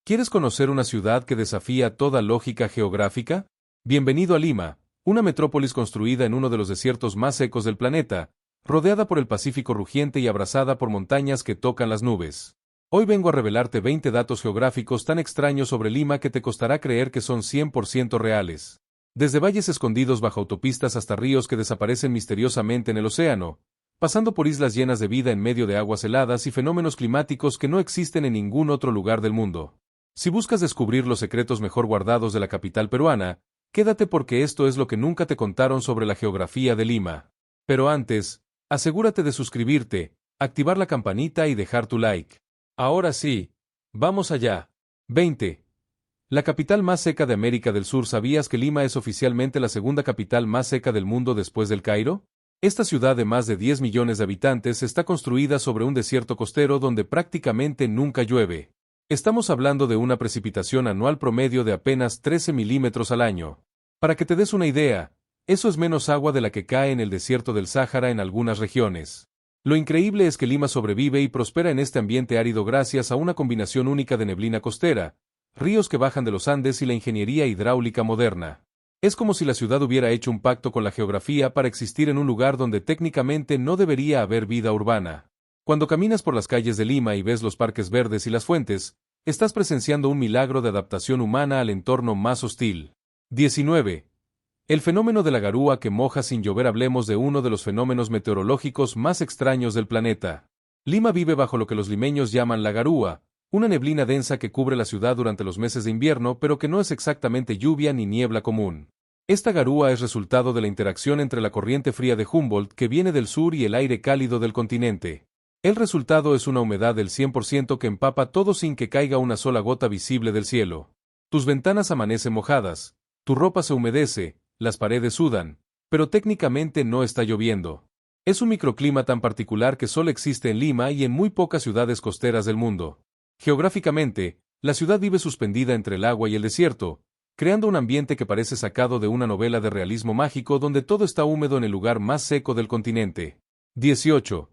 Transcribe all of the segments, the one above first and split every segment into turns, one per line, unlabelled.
¿Quieres conocer una ciudad que desafía toda lógica geográfica? Bienvenido a Lima, una metrópolis construida en uno de los desiertos más secos del planeta, rodeada por el Pacífico rugiente y abrazada por montañas que tocan las nubes. Hoy vengo a revelarte 20 datos geográficos tan extraños sobre Lima que te costará creer que son 100% reales. Desde valles escondidos bajo autopistas hasta ríos que desaparecen misteriosamente en el océano, pasando por islas llenas de vida en medio de aguas heladas y fenómenos climáticos que no existen en ningún otro lugar del mundo. Si buscas descubrir los secretos mejor guardados de la capital peruana, quédate porque esto es lo que nunca te contaron sobre la geografía de Lima. Pero antes, asegúrate de suscribirte, activar la campanita y dejar tu like. Ahora sí, vamos allá. 20. La capital más seca de América del Sur. ¿Sabías que Lima es oficialmente la segunda capital más seca del mundo después del Cairo? Esta ciudad de más de 10 millones de habitantes está construida sobre un desierto costero donde prácticamente nunca llueve. Estamos hablando de una precipitación anual promedio de apenas 13 milímetros al año. Para que te des una idea, eso es menos agua de la que cae en el desierto del Sáhara en algunas regiones. Lo increíble es que Lima sobrevive y prospera en este ambiente árido gracias a una combinación única de neblina costera, ríos que bajan de los Andes y la ingeniería hidráulica moderna. Es como si la ciudad hubiera hecho un pacto con la geografía para existir en un lugar donde técnicamente no debería haber vida urbana. Cuando caminas por las calles de Lima y ves los parques verdes y las fuentes, estás presenciando un milagro de adaptación humana al entorno más hostil. 19. El fenómeno de la garúa que moja sin llover. Hablemos de uno de los fenómenos meteorológicos más extraños del planeta. Lima vive bajo lo que los limeños llaman la garúa, una neblina densa que cubre la ciudad durante los meses de invierno pero que no es exactamente lluvia ni niebla común. Esta garúa es resultado de la interacción entre la corriente fría de Humboldt que viene del sur y el aire cálido del continente. El resultado es una humedad del 100% que empapa todo sin que caiga una sola gota visible del cielo. Tus ventanas amanecen mojadas, tu ropa se humedece, las paredes sudan, pero técnicamente no está lloviendo. Es un microclima tan particular que solo existe en Lima y en muy pocas ciudades costeras del mundo. Geográficamente, la ciudad vive suspendida entre el agua y el desierto, creando un ambiente que parece sacado de una novela de realismo mágico donde todo está húmedo en el lugar más seco del continente. 18.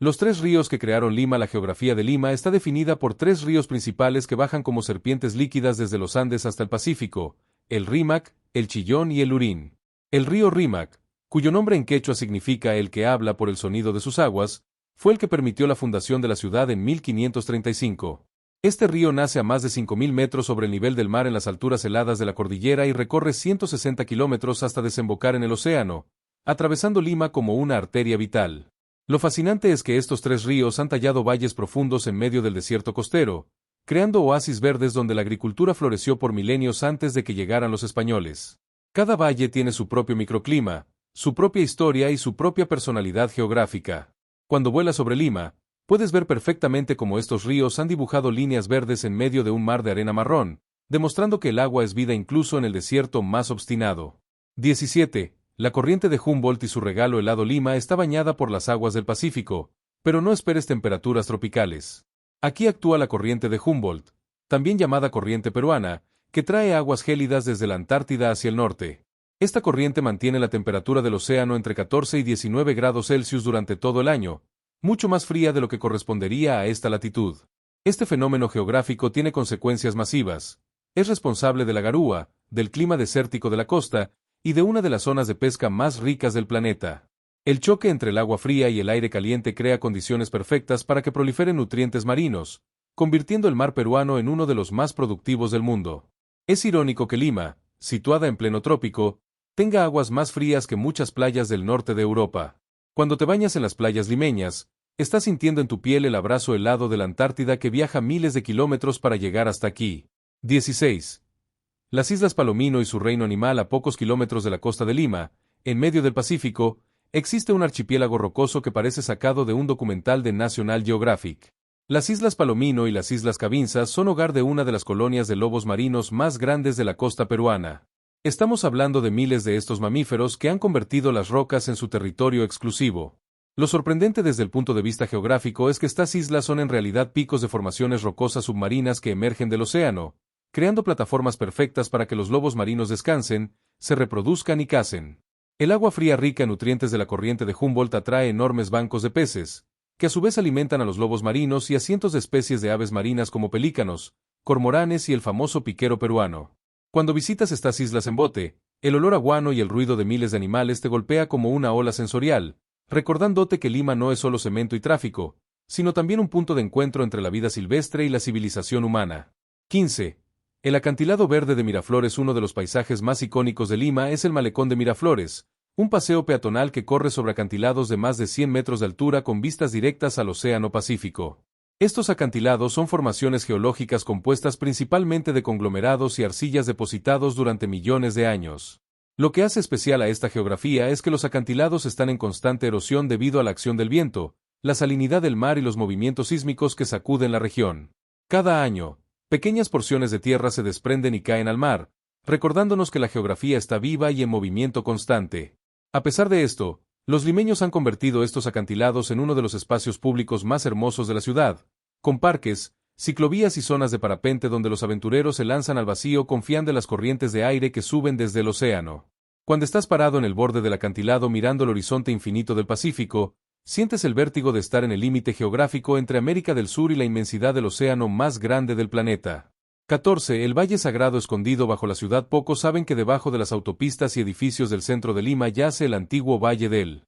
Los tres ríos que crearon Lima. La geografía de Lima está definida por tres ríos principales que bajan como serpientes líquidas desde los Andes hasta el Pacífico: el Rímac, el Chillón y el Lurín. El río Rímac, cuyo nombre en quechua significa el que habla por el sonido de sus aguas, fue el que permitió la fundación de la ciudad en 1535. Este río nace a más de 5.000 metros sobre el nivel del mar en las alturas heladas de la cordillera y recorre 160 kilómetros hasta desembocar en el océano, atravesando Lima como una arteria vital. Lo fascinante es que estos tres ríos han tallado valles profundos en medio del desierto costero, creando oasis verdes donde la agricultura floreció por milenios antes de que llegaran los españoles. Cada valle tiene su propio microclima, su propia historia y su propia personalidad geográfica. Cuando vuelas sobre Lima, puedes ver perfectamente cómo estos ríos han dibujado líneas verdes en medio de un mar de arena marrón, demostrando que el agua es vida incluso en el desierto más obstinado. 17. La corriente de Humboldt y su regalo helado. Lima está bañada por las aguas del Pacífico, pero no esperes temperaturas tropicales. Aquí actúa la corriente de Humboldt, también llamada corriente peruana, que trae aguas gélidas desde la Antártida hacia el norte. Esta corriente mantiene la temperatura del océano entre 14 y 19 grados Celsius durante todo el año, mucho más fría de lo que correspondería a esta latitud. Este fenómeno geográfico tiene consecuencias masivas. Es responsable de la garúa, del clima desértico de la costa, y de una de las zonas de pesca más ricas del planeta. El choque entre el agua fría y el aire caliente crea condiciones perfectas para que proliferen nutrientes marinos, convirtiendo el mar peruano en uno de los más productivos del mundo. Es irónico que Lima, situada en pleno trópico, tenga aguas más frías que muchas playas del norte de Europa. Cuando te bañas en las playas limeñas, estás sintiendo en tu piel el abrazo helado de la Antártida que viaja miles de kilómetros para llegar hasta aquí. 16. Las Islas Palomino y su reino animal. A pocos kilómetros de la costa de Lima, en medio del Pacífico, existe un archipiélago rocoso que parece sacado de un documental de National Geographic. Las Islas Palomino y las Islas Cabinzas son hogar de una de las colonias de lobos marinos más grandes de la costa peruana. Estamos hablando de miles de estos mamíferos que han convertido las rocas en su territorio exclusivo. Lo sorprendente desde el punto de vista geográfico es que estas islas son en realidad picos de formaciones rocosas submarinas que emergen del océano, creando plataformas perfectas para que los lobos marinos descansen, se reproduzcan y cacen. El agua fría rica en nutrientes de la corriente de Humboldt atrae enormes bancos de peces, que a su vez alimentan a los lobos marinos y a cientos de especies de aves marinas como pelícanos, cormoranes y el famoso piquero peruano. Cuando visitas estas islas en bote, el olor a guano y el ruido de miles de animales te golpea como una ola sensorial, recordándote que Lima no es solo cemento y tráfico, sino también un punto de encuentro entre la vida silvestre y la civilización humana. 15. El acantilado verde de Miraflores. Uno de los paisajes más icónicos de Lima es el malecón de Miraflores, un paseo peatonal que corre sobre acantilados de más de 100 metros de altura con vistas directas al Océano Pacífico. Estos acantilados son formaciones geológicas compuestas principalmente de conglomerados y arcillas depositados durante millones de años. Lo que hace especial a esta geografía es que los acantilados están en constante erosión debido a la acción del viento, la salinidad del mar y los movimientos sísmicos que sacuden la región. Cada año, pequeñas porciones de tierra se desprenden y caen al mar, recordándonos que la geografía está viva y en movimiento constante. A pesar de esto, los limeños han convertido estos acantilados en uno de los espacios públicos más hermosos de la ciudad, con parques, ciclovías y zonas de parapente donde los aventureros se lanzan al vacío confiando en las corrientes de aire que suben desde el océano. Cuando estás parado en el borde del acantilado mirando el horizonte infinito del Pacífico, sientes el vértigo de estar en el límite geográfico entre América del Sur y la inmensidad del océano más grande del planeta. 14. El Valle Sagrado escondido bajo la ciudad. Pocos saben que debajo de las autopistas y edificios del centro de Lima yace el antiguo Valle del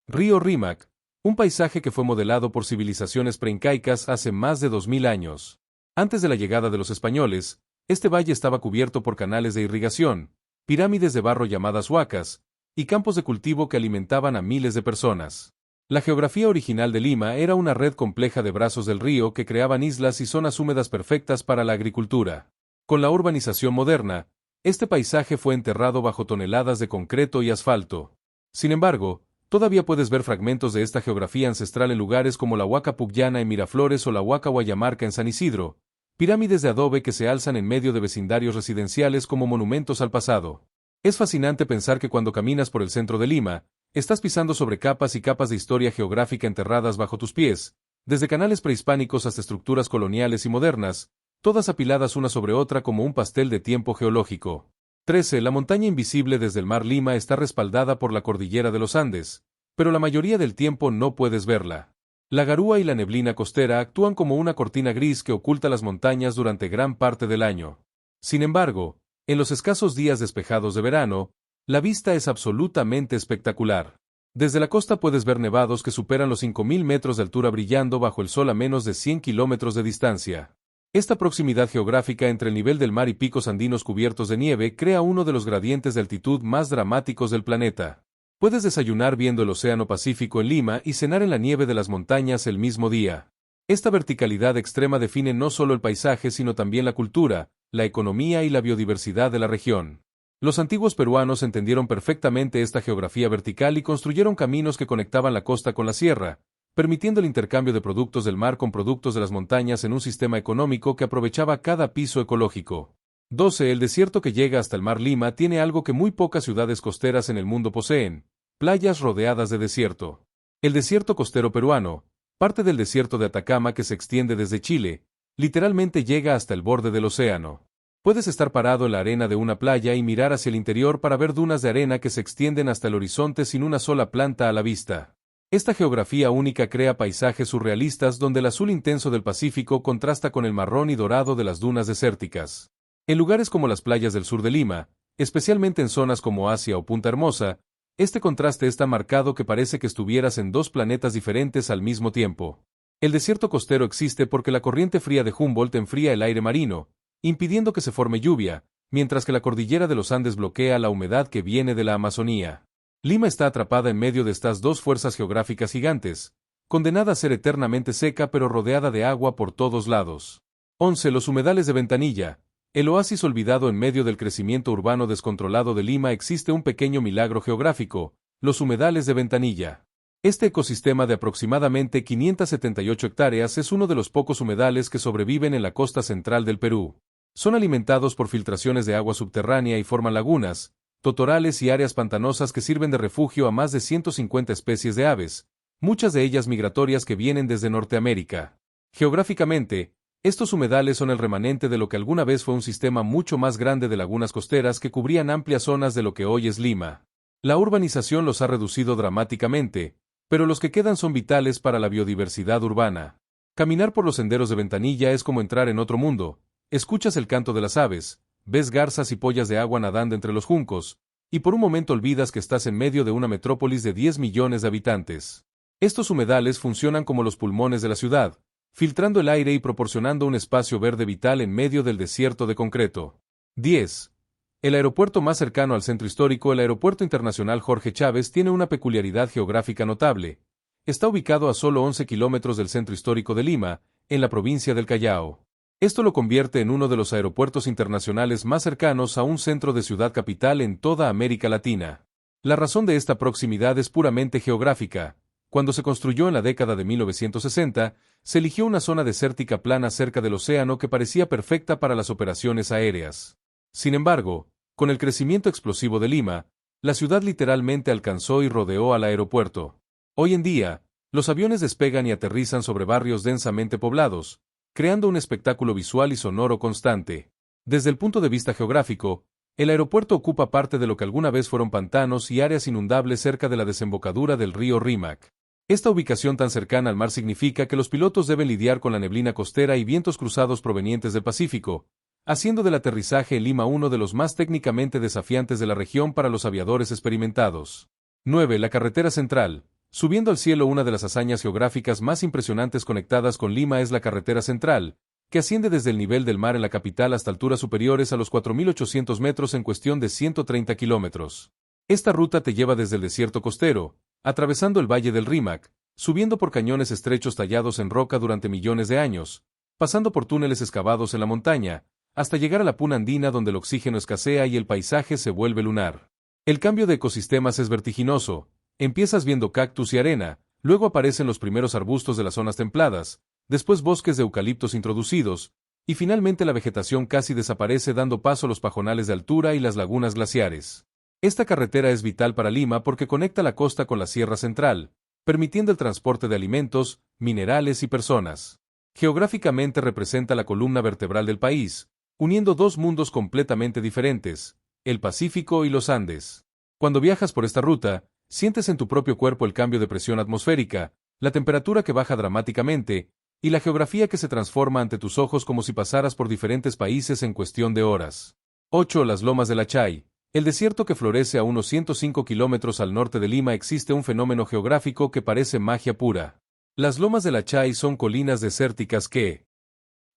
Río Rímac, un paisaje que fue modelado por civilizaciones preincaicas hace más de 2000 años. Antes de la llegada de los españoles, este valle estaba cubierto por canales de irrigación, pirámides de barro llamadas huacas, y campos de cultivo que alimentaban a miles de personas. La geografía original de Lima era una red compleja de brazos del río que creaban islas y zonas húmedas perfectas para la agricultura. Con la urbanización moderna, este paisaje fue enterrado bajo toneladas de concreto y asfalto. Sin embargo, todavía puedes ver fragmentos de esta geografía ancestral en lugares como la Huaca Pucllana en Miraflores o la Huaca Guayamarca en San Isidro, pirámides de adobe que se alzan en medio de vecindarios residenciales como monumentos al pasado. Es fascinante pensar que cuando caminas por el centro de Lima, estás pisando sobre capas y capas de historia geográfica enterradas bajo tus pies, desde canales prehispánicos hasta estructuras coloniales y modernas, todas apiladas una sobre otra como un pastel de tiempo geológico. 13. La montaña invisible desde el mar. Lima está respaldada por la cordillera de los Andes, pero la mayoría del tiempo no puedes verla. La garúa y la neblina costera actúan como una cortina gris que oculta las montañas durante gran parte del año. Sin embargo, en los escasos días despejados de verano, la vista es absolutamente espectacular. Desde la costa puedes ver nevados que superan los 5000 metros de altura brillando bajo el sol a menos de 100 kilómetros de distancia. Esta proximidad geográfica entre el nivel del mar y picos andinos cubiertos de nieve crea uno de los gradientes de altitud más dramáticos del planeta. Puedes desayunar viendo el Océano Pacífico en Lima y cenar en la nieve de las montañas el mismo día. Esta verticalidad extrema define no solo el paisaje sino también la cultura, la economía y la biodiversidad de la región. Los antiguos peruanos entendieron perfectamente esta geografía vertical y construyeron caminos que conectaban la costa con la sierra, permitiendo el intercambio de productos del mar con productos de las montañas en un sistema económico que aprovechaba cada piso ecológico. 12. El desierto que llega hasta el mar. Lima tiene algo que muy pocas ciudades costeras en el mundo poseen: playas rodeadas de desierto. El desierto costero peruano, parte del desierto de Atacama que se extiende desde Chile, literalmente llega hasta el borde del océano. Puedes estar parado en la arena de una playa y mirar hacia el interior para ver dunas de arena que se extienden hasta el horizonte sin una sola planta a la vista. Esta geografía única crea paisajes surrealistas donde el azul intenso del Pacífico contrasta con el marrón y dorado de las dunas desérticas. En lugares como las playas del sur de Lima, especialmente en zonas como Asia o Punta Hermosa, este contraste es tan marcado que parece que estuvieras en dos planetas diferentes al mismo tiempo. El desierto costero existe porque la corriente fría de Humboldt enfría el aire marino, impidiendo que se forme lluvia, mientras que la cordillera de los Andes bloquea la humedad que viene de la Amazonía. Lima está atrapada en medio de estas dos fuerzas geográficas gigantes, condenada a ser eternamente seca pero rodeada de agua por todos lados. 11. Los humedales de Ventanilla. El oasis olvidado en medio del crecimiento urbano descontrolado de Lima. Existe un pequeño milagro geográfico: los humedales de Ventanilla. Este ecosistema de aproximadamente 578 hectáreas es uno de los pocos humedales que sobreviven en la costa central del Perú. Son alimentados por filtraciones de agua subterránea y forman lagunas, totorales y áreas pantanosas que sirven de refugio a más de 150 especies de aves, muchas de ellas migratorias que vienen desde Norteamérica. Geográficamente, estos humedales son el remanente de lo que alguna vez fue un sistema mucho más grande de lagunas costeras que cubrían amplias zonas de lo que hoy es Lima. La urbanización los ha reducido dramáticamente, pero los que quedan son vitales para la biodiversidad urbana. Caminar por los senderos de Ventanilla es como entrar en otro mundo, Escuchas el canto de las aves, ves garzas y pollas de agua nadando entre los juncos, y por un momento olvidas que estás en medio de una metrópolis de 10 millones de habitantes. Estos humedales funcionan como los pulmones de la ciudad, filtrando el aire y proporcionando un espacio verde vital en medio del desierto de concreto. 10. El aeropuerto más cercano al centro histórico, el Aeropuerto Internacional Jorge Chávez, tiene una peculiaridad geográfica notable. Está ubicado a solo 11 kilómetros del centro histórico de Lima, en la provincia del Callao. Esto lo convierte en uno de los aeropuertos internacionales más cercanos a un centro de ciudad capital en toda América Latina. La razón de esta proximidad es puramente geográfica. Cuando se construyó en la década de 1960, se eligió una zona desértica plana cerca del océano que parecía perfecta para las operaciones aéreas. Sin embargo, con el crecimiento explosivo de Lima, la ciudad literalmente alcanzó y rodeó al aeropuerto. Hoy en día, los aviones despegan y aterrizan sobre barrios densamente poblados, creando un espectáculo visual y sonoro constante. Desde el punto de vista geográfico, el aeropuerto ocupa parte de lo que alguna vez fueron pantanos y áreas inundables cerca de la desembocadura del río Rímac. Esta ubicación tan cercana al mar significa que los pilotos deben lidiar con la neblina costera y vientos cruzados provenientes del Pacífico, haciendo del aterrizaje en Lima uno de los más técnicamente desafiantes de la región para los aviadores experimentados. 9. La carretera central. Subiendo al cielo, una de las hazañas geográficas más impresionantes conectadas con Lima es la carretera central, que asciende desde el nivel del mar en la capital hasta alturas superiores a los 4.800 metros en cuestión de 130 kilómetros. Esta ruta te lleva desde el desierto costero, atravesando el valle del Rímac, subiendo por cañones estrechos tallados en roca durante millones de años, pasando por túneles excavados en la montaña, hasta llegar a la puna andina donde el oxígeno escasea y el paisaje se vuelve lunar. El cambio de ecosistemas es vertiginoso. Empiezas viendo cactus y arena, luego aparecen los primeros arbustos de las zonas templadas, después bosques de eucaliptos introducidos, y finalmente la vegetación casi desaparece dando paso a los pajonales de altura y las lagunas glaciares. Esta carretera es vital para Lima porque conecta la costa con la Sierra Central, permitiendo el transporte de alimentos, minerales y personas. Geográficamente representa la columna vertebral del país, uniendo dos mundos completamente diferentes, el Pacífico y los Andes. Cuando viajas por esta ruta, sientes en tu propio cuerpo el cambio de presión atmosférica, la temperatura que baja dramáticamente, y la geografía que se transforma ante tus ojos como si pasaras por diferentes países en cuestión de horas. 8. Las Lomas del Achay. El desierto que florece a unos 105 kilómetros al norte de Lima existe un fenómeno geográfico que parece magia pura. Las Lomas del Achay son colinas desérticas que,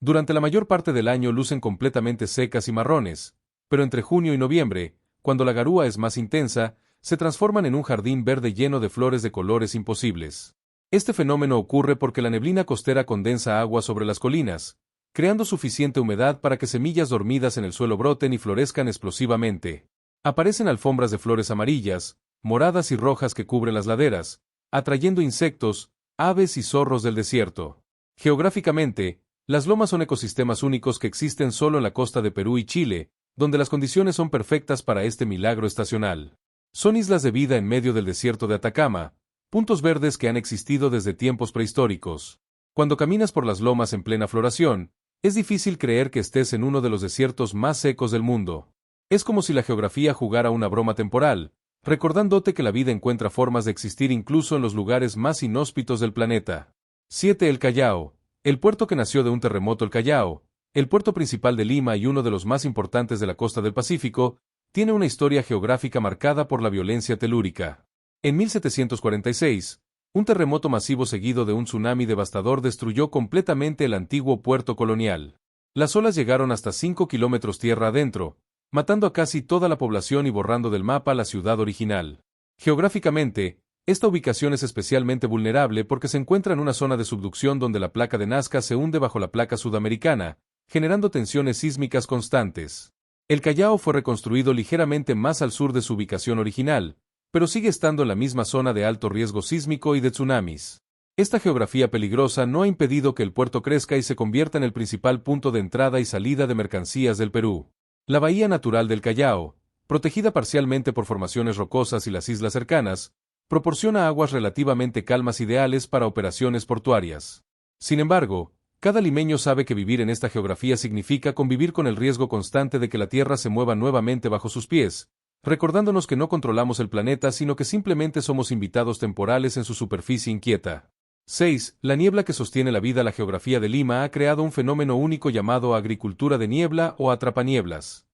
durante la mayor parte del año lucen completamente secas y marrones, pero entre junio y noviembre, cuando la garúa es más intensa, se transforman en un jardín verde lleno de flores de colores imposibles. Este fenómeno ocurre porque la neblina costera condensa agua sobre las colinas, creando suficiente humedad para que semillas dormidas en el suelo broten y florezcan explosivamente. Aparecen alfombras de flores amarillas, moradas y rojas que cubren las laderas, atrayendo insectos, aves y zorros del desierto. Geográficamente, las lomas son ecosistemas únicos que existen solo en la costa de Perú y Chile, donde las condiciones son perfectas para este milagro estacional. Son islas de vida en medio del desierto de Atacama, puntos verdes que han existido desde tiempos prehistóricos. Cuando caminas por las lomas en plena floración, es difícil creer que estés en uno de los desiertos más secos del mundo. Es como si la geografía jugara una broma temporal, recordándote que la vida encuentra formas de existir incluso en los lugares más inhóspitos del planeta. 7. El Callao. El puerto que nació de un terremoto. El Callao, el puerto principal de Lima y uno de los más importantes de la costa del Pacífico, tiene una historia geográfica marcada por la violencia telúrica. En 1746, un terremoto masivo seguido de un tsunami devastador destruyó completamente el antiguo puerto colonial. Las olas llegaron hasta 5 kilómetros tierra adentro, matando a casi toda la población y borrando del mapa la ciudad original. Geográficamente, esta ubicación es especialmente vulnerable porque se encuentra en una zona de subducción donde la placa de Nazca se hunde bajo la placa sudamericana, generando tensiones sísmicas constantes. El Callao fue reconstruido ligeramente más al sur de su ubicación original, pero sigue estando en la misma zona de alto riesgo sísmico y de tsunamis. Esta geografía peligrosa no ha impedido que el puerto crezca y se convierta en el principal punto de entrada y salida de mercancías del Perú. La bahía natural del Callao, protegida parcialmente por formaciones rocosas y las islas cercanas, proporciona aguas relativamente calmas ideales para operaciones portuarias. Sin embargo, cada limeño sabe que vivir en esta geografía significa convivir con el riesgo constante de que la Tierra se mueva nuevamente bajo sus pies, recordándonos que no controlamos el planeta sino que simplemente somos invitados temporales en su superficie inquieta. 6. La niebla que sostiene la vida. La geografía de Lima ha creado un fenómeno único llamado agricultura de niebla o atrapanieblas.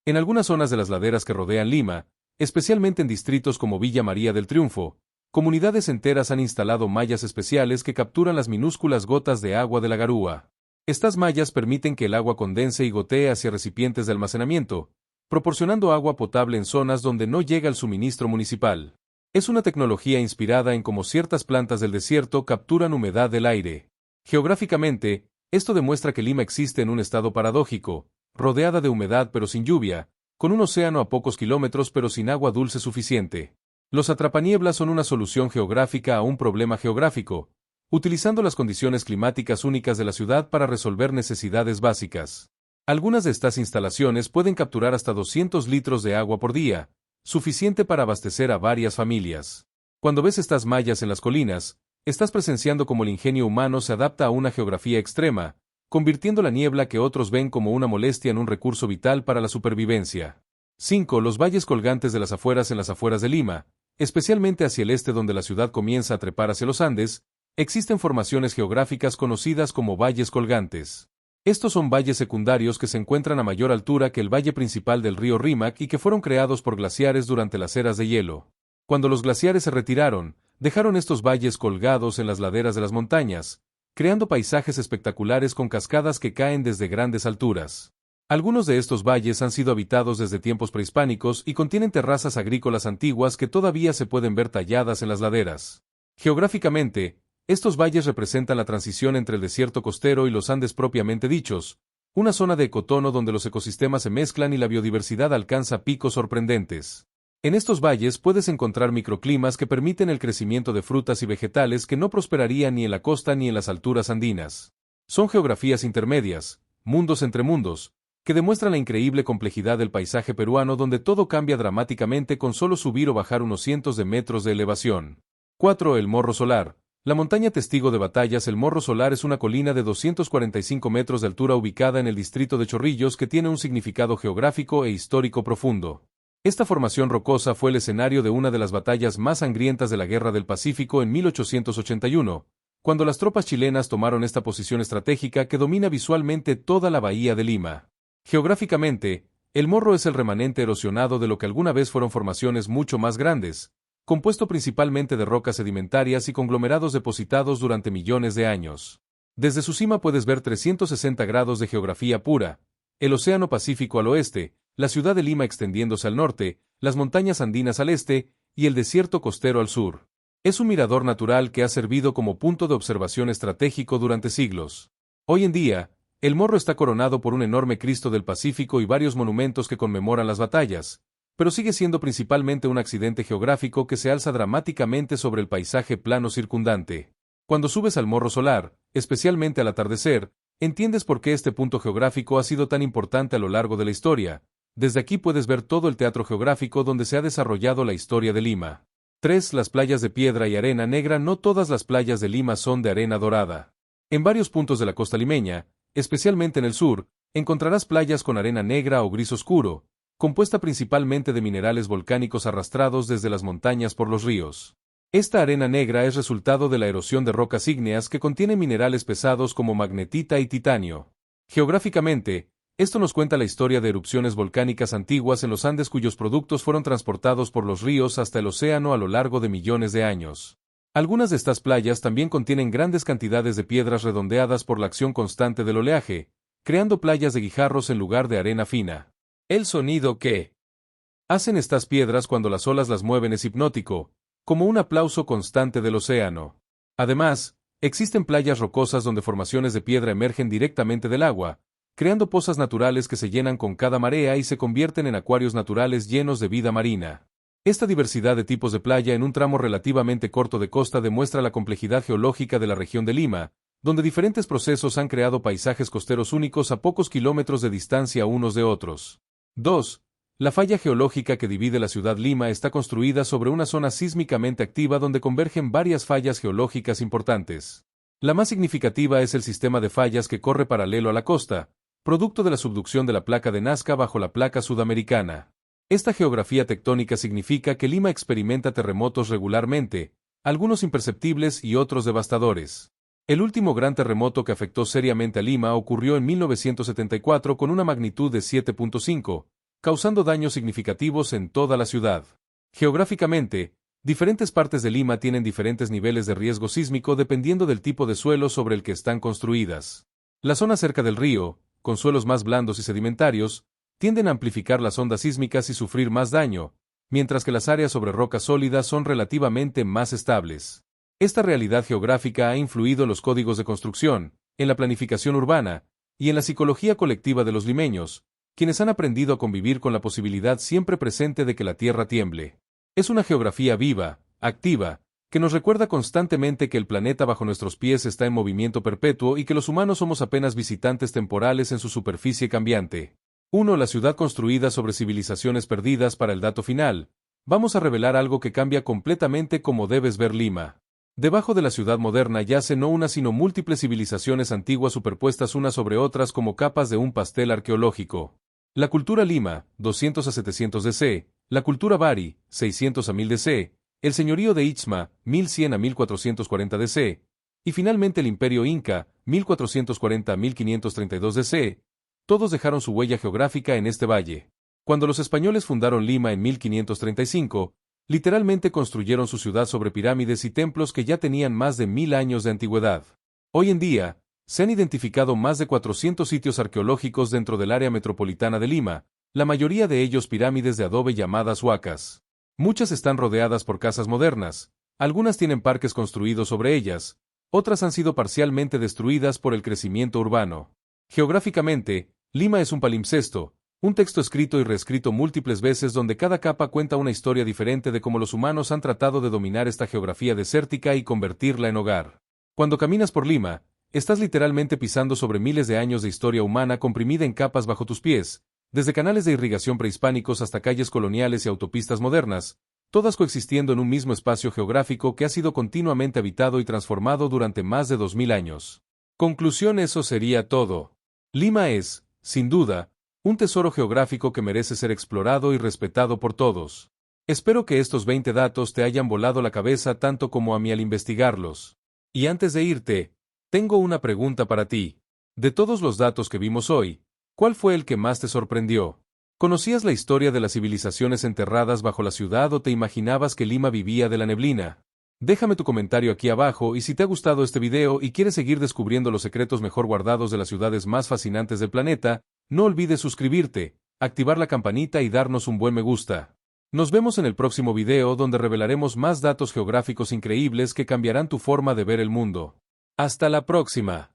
En algunas zonas de las laderas que rodean Lima, especialmente en distritos como Villa María del Triunfo, comunidades enteras han instalado mallas especiales que capturan las minúsculas gotas de agua de la garúa. Estas mallas permiten que el agua condense y gotee hacia recipientes de almacenamiento, proporcionando agua potable en zonas donde no llega el suministro municipal. Es una tecnología inspirada en cómo ciertas plantas del desierto capturan humedad del aire. Geográficamente, esto demuestra que Lima existe en un estado paradójico, rodeada de humedad pero sin lluvia, con un océano a pocos kilómetros pero sin agua dulce suficiente. Los atrapanieblas son una solución geográfica a un problema geográfico, utilizando las condiciones climáticas únicas de la ciudad para resolver necesidades básicas. Algunas de estas instalaciones pueden capturar hasta 200 litros de agua por día, suficiente para abastecer a varias familias. Cuando ves estas mallas en las colinas, estás presenciando cómo el ingenio humano se adapta a una geografía extrema, convirtiendo la niebla que otros ven como una molestia en un recurso vital para la supervivencia. 5. Los valles colgantes de las afueras. En las afueras de Lima, especialmente hacia el este donde la ciudad comienza a trepar hacia los Andes, existen formaciones geográficas conocidas como valles colgantes. Estos son valles secundarios que se encuentran a mayor altura que el valle principal del río Rímac y que fueron creados por glaciares durante las eras de hielo. Cuando los glaciares se retiraron, dejaron estos valles colgados en las laderas de las montañas, creando paisajes espectaculares con cascadas que caen desde grandes alturas. Algunos de estos valles han sido habitados desde tiempos prehispánicos y contienen terrazas agrícolas antiguas que todavía se pueden ver talladas en las laderas. Geográficamente, estos valles representan la transición entre el desierto costero y los Andes propiamente dichos, una zona de ecotono donde los ecosistemas se mezclan y la biodiversidad alcanza picos sorprendentes. En estos valles puedes encontrar microclimas que permiten el crecimiento de frutas y vegetales que no prosperarían ni en la costa ni en las alturas andinas. Son geografías intermedias, mundos entre mundos, que demuestran la increíble complejidad del paisaje peruano donde todo cambia dramáticamente con solo subir o bajar unos cientos de metros de elevación. 4. El Morro Solar. La montaña testigo de batallas. El Morro Solar es una colina de 245 metros de altura ubicada en el distrito de Chorrillos que tiene un significado geográfico e histórico profundo. Esta formación rocosa fue el escenario de una de las batallas más sangrientas de la Guerra del Pacífico en 1881, cuando las tropas chilenas tomaron esta posición estratégica que domina visualmente toda la bahía de Lima. Geográficamente, el Morro es el remanente erosionado de lo que alguna vez fueron formaciones mucho más grandes, compuesto principalmente de rocas sedimentarias y conglomerados depositados durante millones de años. Desde su cima puedes ver 360 grados de geografía pura, el Océano Pacífico al oeste, la ciudad de Lima extendiéndose al norte, las montañas andinas al este y el desierto costero al sur. Es un mirador natural que ha servido como punto de observación estratégico durante siglos. Hoy en día, el Morro está coronado por un enorme Cristo del Pacífico y varios monumentos que conmemoran las batallas, pero sigue siendo principalmente un accidente geográfico que se alza dramáticamente sobre el paisaje plano circundante. Cuando subes al Morro Solar, especialmente al atardecer, entiendes por qué este punto geográfico ha sido tan importante a lo largo de la historia. Desde aquí puedes ver todo el teatro geográfico donde se ha desarrollado la historia de Lima. 3. Las playas de piedra y arena negra. No todas las playas de Lima son de arena dorada. En varios puntos de la costa limeña, especialmente en el sur, encontrarás playas con arena negra o gris oscuro, compuesta principalmente de minerales volcánicos arrastrados desde las montañas por los ríos. Esta arena negra es resultado de la erosión de rocas ígneas que contienen minerales pesados como magnetita y titanio. Geográficamente, esto nos cuenta la historia de erupciones volcánicas antiguas en los Andes cuyos productos fueron transportados por los ríos hasta el océano a lo largo de millones de años. Algunas de estas playas también contienen grandes cantidades de piedras redondeadas por la acción constante del oleaje, creando playas de guijarros en lugar de arena fina. El sonido que hacen estas piedras cuando las olas las mueven es hipnótico, como un aplauso constante del océano. Además, existen playas rocosas donde formaciones de piedra emergen directamente del agua, creando pozas naturales que se llenan con cada marea y se convierten en acuarios naturales llenos de vida marina. Esta diversidad de tipos de playa en un tramo relativamente corto de costa demuestra la complejidad geológica de la región de Lima, donde diferentes procesos han creado paisajes costeros únicos a pocos kilómetros de distancia unos de otros. 2. La falla geológica que divide la ciudad Lima está construida sobre una zona sísmicamente activa donde convergen varias fallas geológicas importantes. La más significativa es el sistema de fallas que corre paralelo a la costa, producto de la subducción de la placa de Nazca bajo la placa sudamericana. Esta geografía tectónica significa que Lima experimenta terremotos regularmente, algunos imperceptibles y otros devastadores. El último gran terremoto que afectó seriamente a Lima ocurrió en 1974 con una magnitud de 7.5, causando daños significativos en toda la ciudad. Geográficamente, diferentes partes de Lima tienen diferentes niveles de riesgo sísmico dependiendo del tipo de suelo sobre el que están construidas. Las zonas cerca del río, con suelos más blandos y sedimentarios, tienden a amplificar las ondas sísmicas y sufrir más daño, mientras que las áreas sobre rocas sólidas son relativamente más estables. Esta realidad geográfica ha influido en los códigos de construcción, en la planificación urbana, y en la psicología colectiva de los limeños, quienes han aprendido a convivir con la posibilidad siempre presente de que la tierra tiemble. Es una geografía viva, activa, que nos recuerda constantemente que el planeta bajo nuestros pies está en movimiento perpetuo y que los humanos somos apenas visitantes temporales en su superficie cambiante. 1. La ciudad construida sobre civilizaciones perdidas. Para el dato final, vamos a revelar algo que cambia completamente cómo debes ver Lima. Debajo de la ciudad moderna yacen no una sino múltiples civilizaciones antiguas superpuestas unas sobre otras como capas de un pastel arqueológico. La cultura Lima, 200 a 700 DC, la cultura Bari, 600 a 1000 DC, el señorío de Itzma, 1100 a 1440 DC, y finalmente el imperio Inca, 1440 a 1532 DC, todos dejaron su huella geográfica en este valle. Cuando los españoles fundaron Lima en 1535, literalmente construyeron su ciudad sobre pirámides y templos que ya tenían más de 1000 años de antigüedad. Hoy en día, se han identificado más de 400 sitios arqueológicos dentro del área metropolitana de Lima, la mayoría de ellos pirámides de adobe llamadas huacas. Muchas están rodeadas por casas modernas, algunas tienen parques construidos sobre ellas, otras han sido parcialmente destruidas por el crecimiento urbano. Geográficamente, Lima es un palimpsesto, un texto escrito y reescrito múltiples veces donde cada capa cuenta una historia diferente de cómo los humanos han tratado de dominar esta geografía desértica y convertirla en hogar. Cuando caminas por Lima, estás literalmente pisando sobre miles de años de historia humana comprimida en capas bajo tus pies, desde canales de irrigación prehispánicos hasta calles coloniales y autopistas modernas, todas coexistiendo en un mismo espacio geográfico que ha sido continuamente habitado y transformado durante más de 2000 años. Conclusión: eso sería todo. Lima es, sin duda, un tesoro geográfico que merece ser explorado y respetado por todos. Espero que estos 20 datos te hayan volado la cabeza tanto como a mí al investigarlos. Y antes de irte, tengo una pregunta para ti. De todos los datos que vimos hoy, ¿cuál fue el que más te sorprendió? ¿Conocías la historia de las civilizaciones enterradas bajo la ciudad o te imaginabas que Lima vivía de la neblina? Déjame tu comentario aquí abajo y si te ha gustado este video y quieres seguir descubriendo los secretos mejor guardados de las ciudades más fascinantes del planeta, no olvides suscribirte, activar la campanita y darnos un buen me gusta. Nos vemos en el próximo video donde revelaremos más datos geográficos increíbles que cambiarán tu forma de ver el mundo. ¡Hasta la próxima!